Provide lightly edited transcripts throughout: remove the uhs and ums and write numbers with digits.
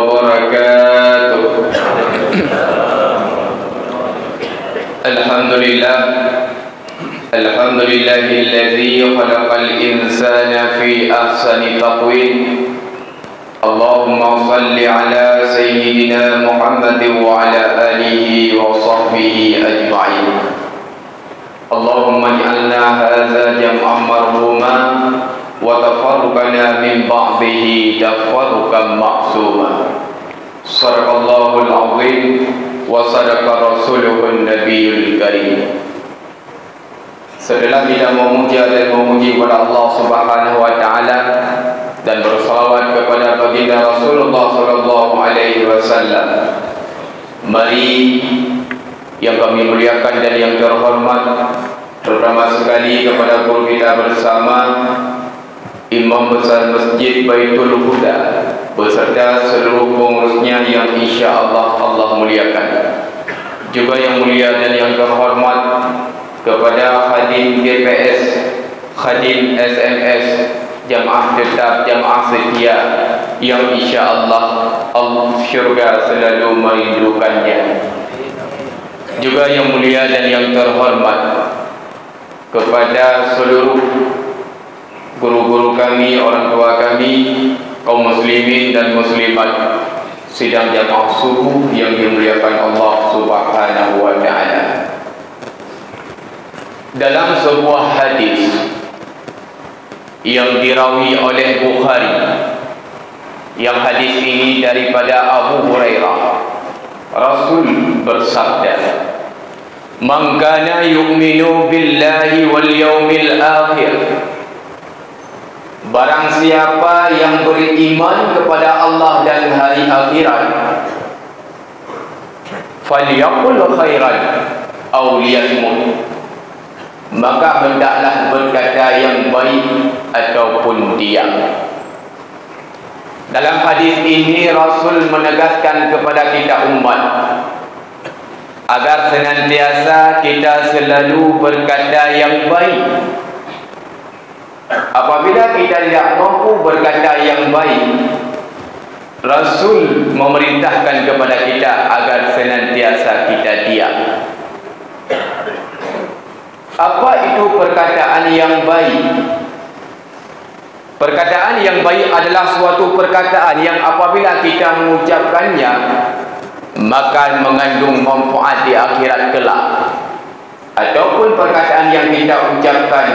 wabarakatuh. Alhamdulillah. Alhamdulillahilladzi khalaqal insana fi ahsani taqwim. Allahumma salli ala sayyidina Muhammadin wa ala alihi wa sahbihi ajma'in. Allahumma ij'alna hadza jam'an marhuma wa tafarraqna min ba'dihi tafarruqan ma'suma. Sadaqallahul azim wa sadaqa rasuluhun nabiyul karim. Setelah kita memuja dan memuji kepada Allah Subhanahu wa taala dan bersalawat kepada baginda Rasulullah sallallahu alaihi wasallam, mari yang kami muliakan dan yang terhormat, terutama sekali kepada guru kita bersama Imam Besar Masjid Baitul Huda beserta seluruh pengurusnya yang insya-Allah Allah muliakan. Juga yang mulia dan yang terhormat kepada khadim GPS, khadim SMS, jamaah tetap, jamaah setia yang insya-Allah Allah syurga selalu merindukannya. Juga yang mulia dan yang terhormat kepada seluruh guru-guru kami, orang tua kami, kaum muslimin dan muslimat sidang jamaah subuh yang dimuliakan Allah Subhanahu wa taala. Dalam sebuah hadis yang dirawi oleh Bukhari, yang hadis ini daripada Abu Hurairah, Rasul bersabda, "Man kana yu'minu billahi wal yawmil akhir." Barang siapa yang beriman kepada Allah dan hari akhirat, falyaqul khairan aw liyasmut, maka hendaklah berkata yang baik ataupun diam. Dalam hadis ini Rasul menegaskan kepada kita umat agar senantiasa kita selalu berkata yang baik. Apabila kita tidak mampu berkata yang baik, Rasul memerintahkan kepada kita agar senantiasa kita diam. Apa itu perkataan yang baik? Perkataan yang baik adalah suatu perkataan yang apabila kita mengucapkannya maka mengandung manfaat di akhirat kelak, ataupun perkataan yang kita ucapkan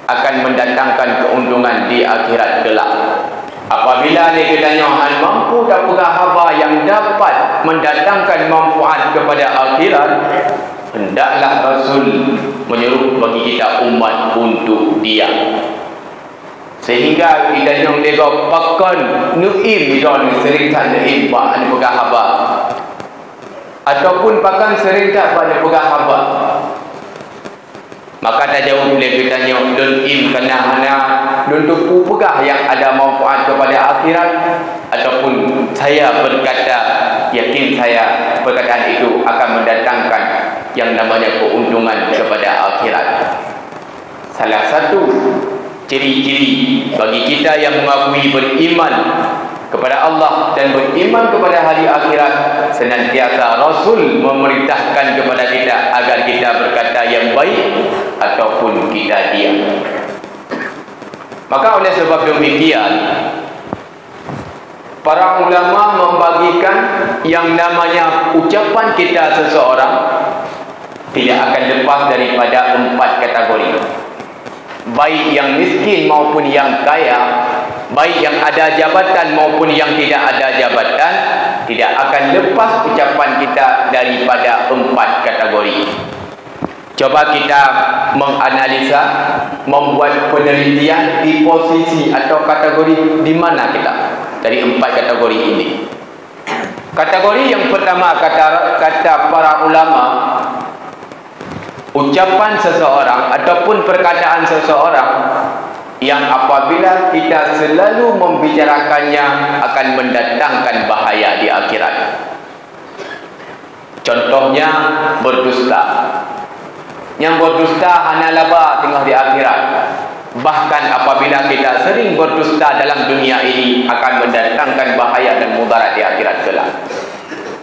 akan mendatangkan keuntungan di akhirat kelak. Apabila kita nyohan mampu dan perkara yang dapat mendatangkan manfaat kepada akhirat, hendaklah Rasul menyuruh bagi kita umat untuk diam. Sehingga kita yang lega pakan nuim dan seringkan nuim pada perkara, ataupun pakan seringkan pada perkara, maka tak jauh boleh kita nyok dun im kena hana dun tu pegah yang ada manfaat kepada akhirat, ataupun saya berkata yakin saya perkataan itu akan mendatangkan yang namanya keuntungan kepada akhirat. Salah satu ciri-ciri bagi kita yang mengakui beriman kepada Allah dan beriman kepada hari akhirat, senantiasa Rasul memerintahkan kepada kita agar kita berkata yang baik ataupun kita diam. Maka oleh sebab demikian, para ulama membagikan yang namanya ucapan kita seseorang tidak akan lepas daripada 4 kategori. Baik yang miskin maupun yang kaya, baik yang ada jabatan maupun yang tidak ada jabatan, tidak akan lepas ucapan kita daripada 4 kategori. Coba kita menganalisa, membuat penelitian di posisi atau kategori di mana kita dari 4 kategori ini. Kategori yang pertama, kata para ulama, ucapan seseorang ataupun perkataan seseorang yang apabila kita selalu membicarakannya akan mendatangkan bahaya di akhirat. Contohnya berdusta. Yang berdusta hanya laba tengah di akhirat. Bahkan apabila kita sering berdusta dalam dunia ini, akan mendatangkan bahaya dan mudarat di akhirat kelak.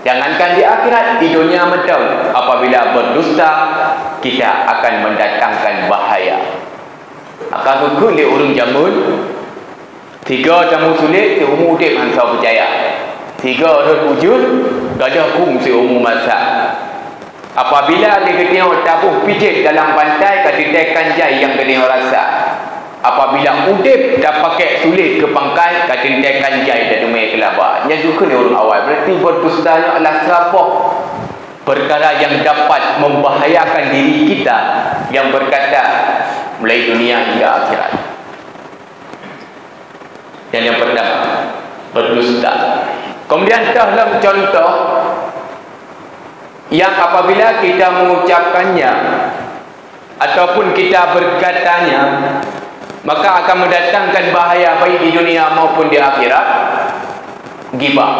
Jangankan di akhirat, di dunia betul, apabila berdusta, kita akan mendatangkan bahaya. Maka hukum di urung jamun, 3 jamu sulit, umur dek hansa percaya. 3 rut wujud, gajah kum seumur masa. Apabila dia kena tabuh pijit dalam pantai, kata jai yang kena rasa. Apabila udip dah pakai sulit ke pangkai, kata jai dan dumai kelaba. Yang juga ni orang awal. Berarti berdustanya adalah serapah perkara yang dapat membahayakan diri kita, yang berkata mulai dunia hingga akhirat. Dan yang pertama, berdusta. Kemudian dalam contoh yang apabila kita mengucapkannya ataupun kita berkatanya, maka akan mendatangkan bahaya baik di dunia maupun di akhirat. Ghibah.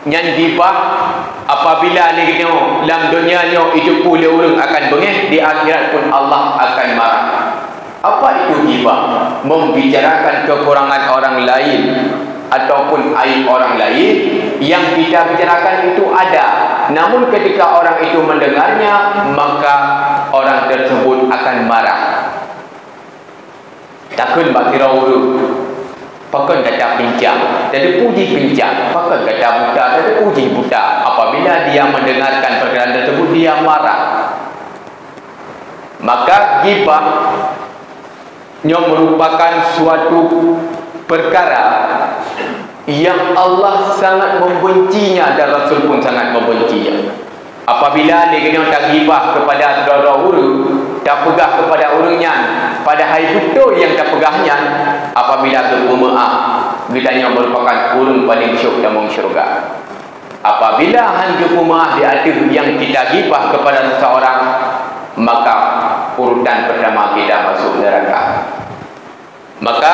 Yang ghibah apabila ni kita dalam dunia ni itu pula orang akan bengih, di akhirat pun Allah akan marah. Apa itu ghibah? Membicarakan kekurangan orang lain ataupun aib orang lain. Yang kita bicarakan itu ada, namun ketika orang itu mendengarnya, maka orang tersebut akan marah. Takkan bak kira urut, pakai kata pincang, jadi puji pincang, pakai kata buta, jadi puji buta. Apabila dia mendengarkan perkara tersebut, dia marah. Maka ghibah yang merupakan suatu perkara yang Allah sangat membencinya dan Rasul pun sangat membencinya. Apabila dia kena tak ghibah kepada saudara urut, tak pegah kepada urutnya, pada hari betul yang tak pegahnya, apabila bermaaf, kita merupakan urut paling syuk dalam syurga. Apabila hanya bermaaf di atas yang kita ghibah kepada seseorang, maka urutan pertama kita masuk neraka. Maka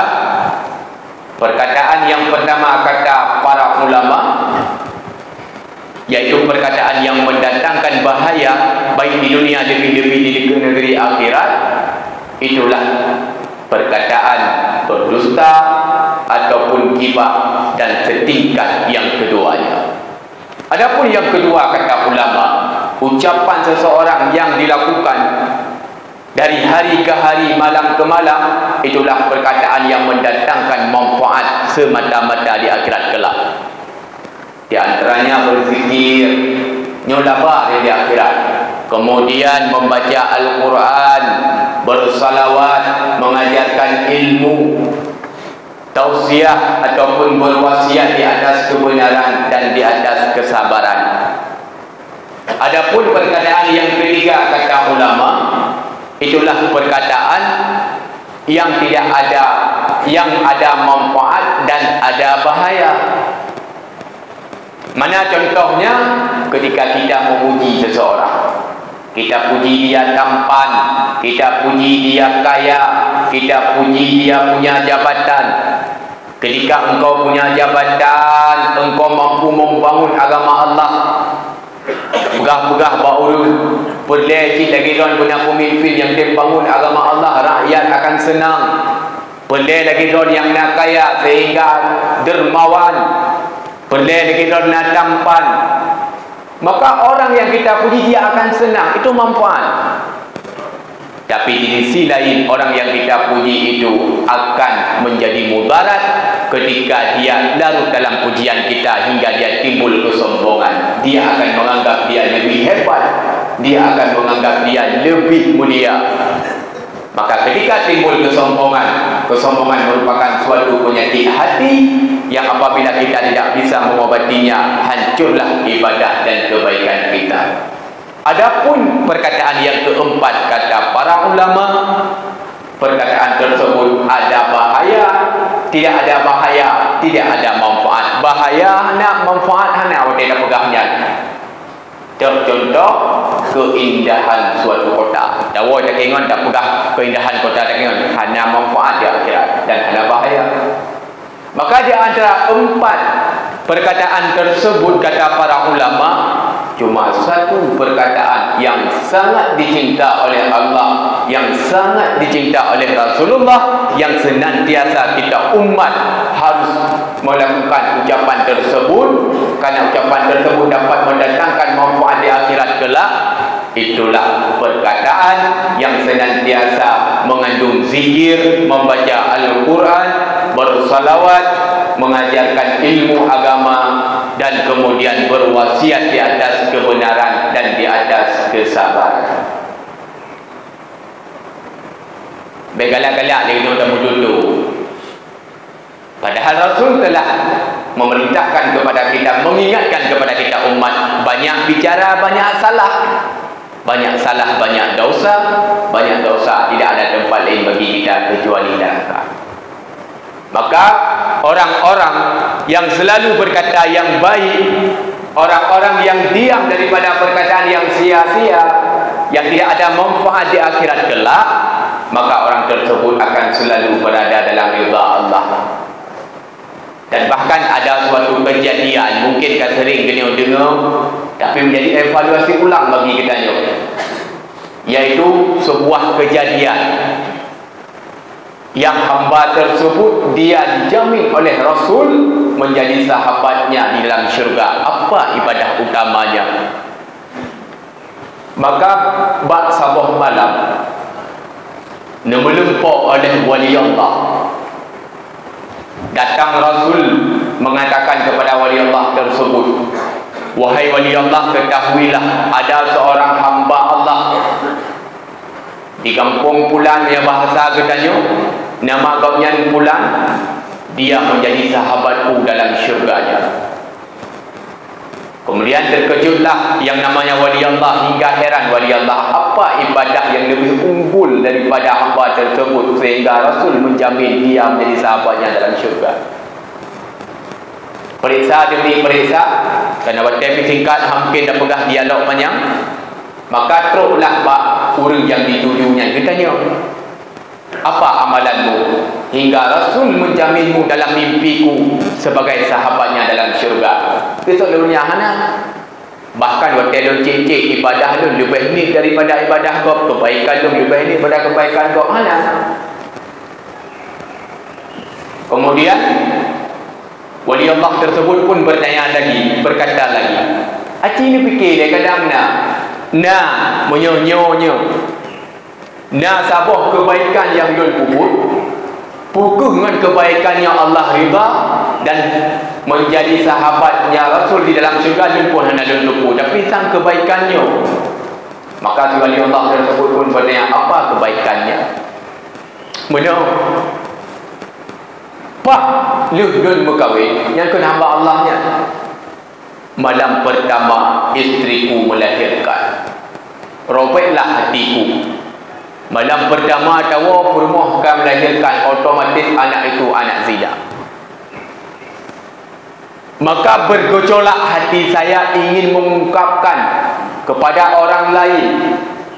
perkataan yang pertama kata para ulama, yaitu perkataan yang mendatangkan bahaya baik di dunia lebih-lebih di negeri akhirat, itulah perkataan berdusta ataupun ghibah, dan setingkat yang keduanya. Adapun yang kedua kata ulama, ucapan seseorang yang dilakukan dari hari ke hari, malam ke malam, itulah perkataan yang mendatangkan manfaat semata-mata di akhirat kelak. Di antaranya berzikir, nyolaba di akhirat. Kemudian membaca Al-Quran, bersalawat, mengajarkan ilmu, tausiah ataupun berwasiat di atas kebenaran dan di atas kesabaran. Adapun perkataan yang ketiga kata ulama, itulah perkataan yang tidak ada, yang ada manfaat dan ada bahaya. Mana contohnya? Ketika kita memuji seseorang, kita puji dia tampan, kita puji dia kaya, kita puji dia punya jabatan. Ketika engkau punya jabatan, engkau mampu membangun agama Allah, pegah-pegah baurun, berlecih lagi don punya pemimpin yang dia bangun agama Allah, rakyat akan senang. Boleh lagi don yang nak kaya sehingga dermawan, boleh lagi don nak tampan, maka orang yang kita puji dia akan senang, itu manfaat. Tapi di sisi lain, orang yang kita puji itu akan menjadi mudarat ketika dia larut dalam pujian kita hingga dia timbul kesombongan. Dia akan menganggap dia lebih hebat, dia akan menganggap dia lebih mulia. Maka ketika timbul kesombongan, kesombongan merupakan suatu penyakit hati yang apabila kita tidak bisa mengobatinya, hancurlah ibadah dan kebaikan kita. Adapun perkataan yang keempat kata para ulama, perkataan tersebut ada bahaya, tidak ada bahaya, tidak ada manfaat. Bahaya nak, manfaat hana tidak pegahnya. Contoh keindahan suatu kota. Dawa tak ingat tak pegah keindahan kota tak ingat, hanya manfaat di akhirat dan hanya bahaya. Maka di antara empat perkataan tersebut kata para ulama, Cuma satu perkataan yang sangat dicinta oleh Allah, yang sangat dicinta oleh Rasulullah, yang senantiasa kita umat harus melakukan ucapan tersebut, karena ucapan tersebut dapat mendatangkan manfaat di akhirat kelak. Itulah perkataan yang senantiasa mengandung zikir, membaca Al-Quran, bersalawat, mengajarkan ilmu agama, dan kemudian berwasiat di atas kebenaran dan di atas kesabaran. Begalak-galak dia kena tamu tutup. Padahal Rasul telah memerintahkan kepada kita, mengingatkan kepada kita umat, banyak bicara, banyak salah. Banyak salah, banyak dosa. Banyak dosa, tidak ada tempat lain bagi kita kecuali neraka. Maka orang-orang yang selalu berkata yang baik, orang-orang yang diam daripada perkataan yang sia-sia, yang tidak ada manfaat di akhirat kelak, maka orang tersebut akan selalu berada dalam ridha Allah. Dan bahkan ada suatu kejadian, mungkin kan sering kena dengar, tapi menjadi evaluasi ulang bagi kita ni, yaitu sebuah kejadian yang hamba tersebut dia dijamin oleh Rasul menjadi sahabatnya di dalam syurga. Apa ibadah utamanya? Maka bak sabah malam melempok oleh wali Allah. Datang Rasul mengatakan kepada wali Allah tersebut, wahai wali Allah, ketahuilah ada seorang hamba Allah di kampung Pulan, yang bahasa katanya nama kaumnya Pulan, dia menjadi sahabatku dalam syurganya. Kemudian terkejutlah yang namanya wali Allah, hingga heran wali Allah, apa ibadah yang lebih unggul daripada hamba tersebut sehingga Rasul menjamin dia menjadi sahabatnya dalam syurga. Periksa demi periksa, kerana waktu singkat hampir dah pegah dialog panjang, maka teruklah bak orang yang ditujunya. Dia tanya, apa amalanmu hingga Rasul menjaminmu dalam mimpiku sebagai sahabatnya dalam syurga? Besok dunia hana. Bahkan waktu lu cek-cek ibadah lu lebih ni daripada ibadah kau, kebaikan lu lebih ni daripada kebaikan kau, hana. Kemudian wali Allah tersebut pun bertanya lagi, berkata lagi, aci ni fikir dia kadang nak menyonyonya, nak sabah kebaikan yang yul kubur, pukul dengan kebaikan yang Allah riba, dan menjadi sahabatnya Rasul di dalam syurga, dia pun hendak lupa. Tapi sang kebaikannya, maka si wali Allah tersebut pun bertanya, apa kebaikannya? Mana? Pak, lu dun berkahwin, yang kena hamba Allahnya. Malam pertama istriku melahirkan, robeklah hatiku. Malam pertama tahu rumah akan melahirkan, otomatis anak itu anak zina. Maka bergejolak hati saya ingin mengungkapkan kepada orang lain,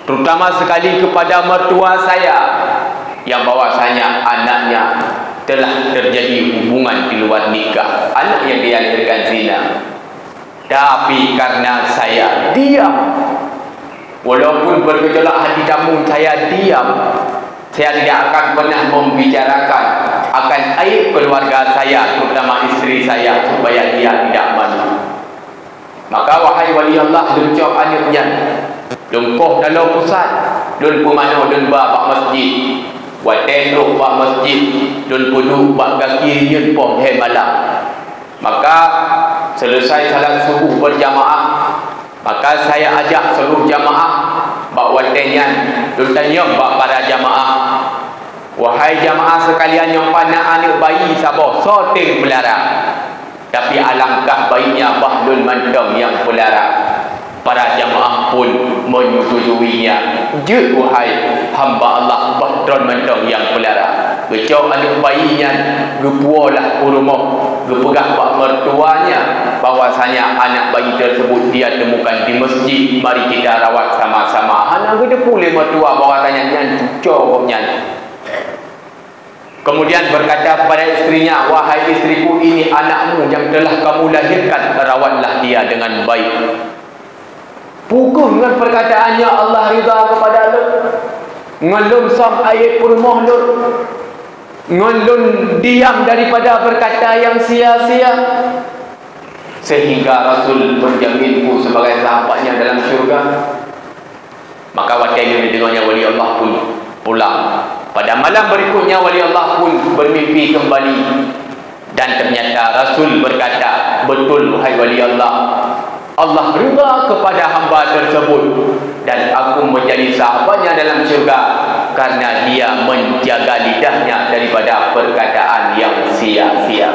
terutama sekali kepada mertua saya, yang bahwasanya anaknya telah terjadi hubungan di luar nikah, anak yang dilahirkan zina. Tapi karena saya diam, walaupun bergejolak hati kamu, saya diam. Saya tidak akan pernah membicarakan akan aib keluarga saya, terutama istri saya, supaya dia tidak malu. Maka wahai wali Allah, luncok anaknya, lungkoh dalam pusat, dun pemano dun bak masjid, waten bak masjid, dun puduk bak kaki nyun pom he malam. Maka selesai salat subuh berjamaah, maka saya ajak seluruh jamaah bak watenyan, dun tanya bak para jamaah, wahai jamaah sekalian yang pandang anak bayi sabah sorting pelara, tapi alangkah baiknya bahlul mantam yang pelara. Para jamaah pun menyetujuinya. Je wahai hamba Allah bahtron mantam yang pelara. Kecau anak bayinya, gepualah rumah, gepegah pak mertuanya, bahwasanya anak bayi tersebut dia temukan di masjid, mari kita rawat sama-sama. Anak gede pulih mertua bahwasanya dia cucoknya. Kemudian berkata kepada istrinya, wahai istriku, ini anakmu yang telah kamu lahirkan, rawatlah dia dengan baik. Pukul dengan perkataannya Allah ridha kepada lu. Ngelum sam ayat permoh lu. Ngelum diam daripada berkata yang sia-sia. Sehingga Rasul menjaminku sebagai sahabatnya dalam syurga. Maka waktu ini dengannya wali Allah pun pulang. Pada malam berikutnya wali Allah pun bermimpi kembali. Dan ternyata Rasul berkata, betul wahai wali Allah, Allah ridha kepada hamba tersebut dan aku menjadi sahabatnya dalam syurga karena dia menjaga lidahnya daripada perkataan yang sia-sia.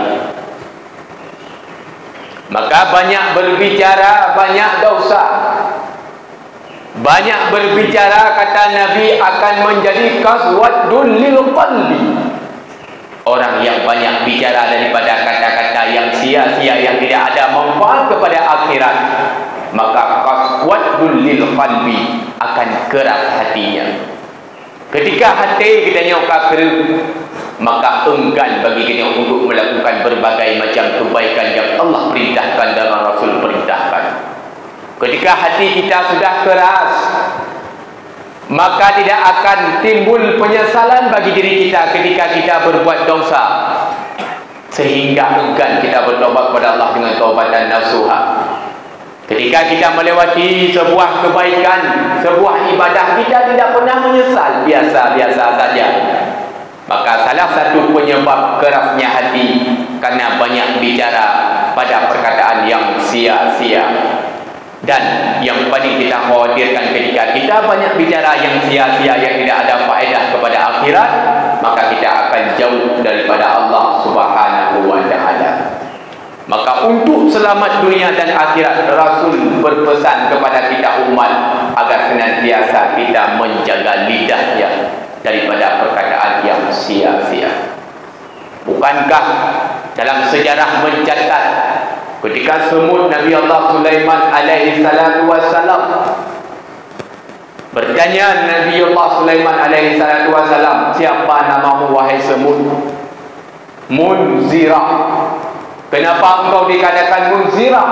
Maka banyak berbicara, banyak dosa. Banyak berbicara, kata Nabi, akan menjadi kaswadun lil qalbi. Orang yang banyak bicara daripada kata-kata yang sia-sia, yang tidak ada manfaat kepada akhirat, maka kaswadun lil qalbi, akan keras hatinya. Ketika hati kita nyokak keras, maka enggan bagi kita untuk melakukan berbagai macam kebaikan yang Allah perintahkan dan Rasul perintahkan. Ketika hati kita sudah keras, maka tidak akan timbul penyesalan bagi diri kita ketika kita berbuat dosa, sehingga enggan kita bertobat kepada Allah dengan taubatan nasuha. Ketika kita melewati sebuah kebaikan, sebuah ibadah, kita tidak pernah menyesal, biasa-biasa saja. Maka salah satu penyebab kerasnya hati karena banyak bicara pada perkataan yang sia-sia. Dan yang paling kita khawatirkan ketika kita banyak bicara yang sia-sia, yang tidak ada faedah kepada akhirat, maka kita akan jauh daripada Allah Subhanahu wa ta'ala. Maka untuk selamat dunia dan akhirat, Rasul berpesan kepada kita umat agar senantiasa kita menjaga lidahnya daripada perkataan yang sia-sia. Bukankah dalam sejarah mencatat ketika semut Nabi Allah Sulaiman alaihi salatu wassalam, bertanya Nabi Allah Sulaiman alaihi salatu wassalam, siapa namamu wahai semut? Munzirah. Kenapa engkau dikatakan munzirah?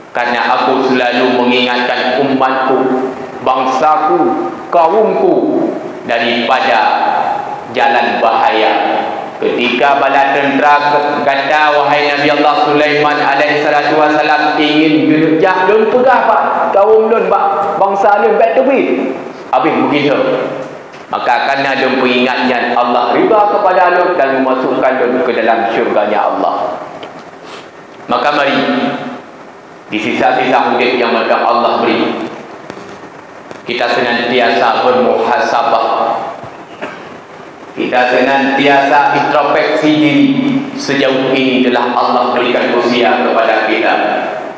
Karena aku selalu mengingatkan umatku, bangsaku, kaumku daripada jalan bahaya. Ketika bala tentera kata wahai Nabi Allah Sulaiman alaihi salatu wasalam ingin gelejah lun pegah pak kaum lun pak bangsa lun baik tepi habis begitu, maka karena dia peringatnya Allah ridha kepada lun dan memasukkan lun ke dalam syurganya Allah. Maka mari di sisa-sisa hidup yang Allah beri, kita senantiasa bermuhasabah. Kita senantiasa introspeksi diri, sejauh ini telah Allah berikan usia kepada kita.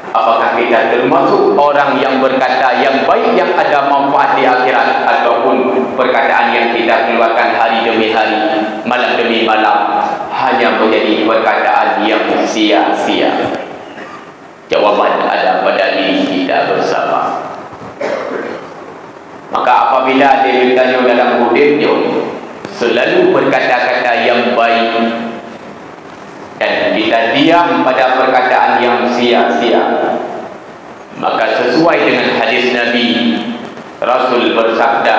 Apakah kita termasuk orang yang berkata yang baik yang ada manfaat di akhirat, ataupun perkataan yang kita keluarkan hari demi hari, malam demi malam, hanya menjadi perkataan yang sia-sia? Jawaban ada pada diri kita bersama. Maka apabila dia ditanya dalam hidupnya selalu berkata-kata yang baik dan kita diam pada perkataan yang sia-sia, maka sesuai dengan hadis Nabi, Rasul bersabda,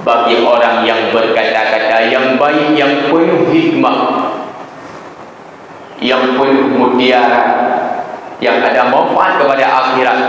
bagi orang yang berkata-kata yang baik, yang penuh hikmah, yang penuh mutiara, yang ada manfaat kepada akhirat,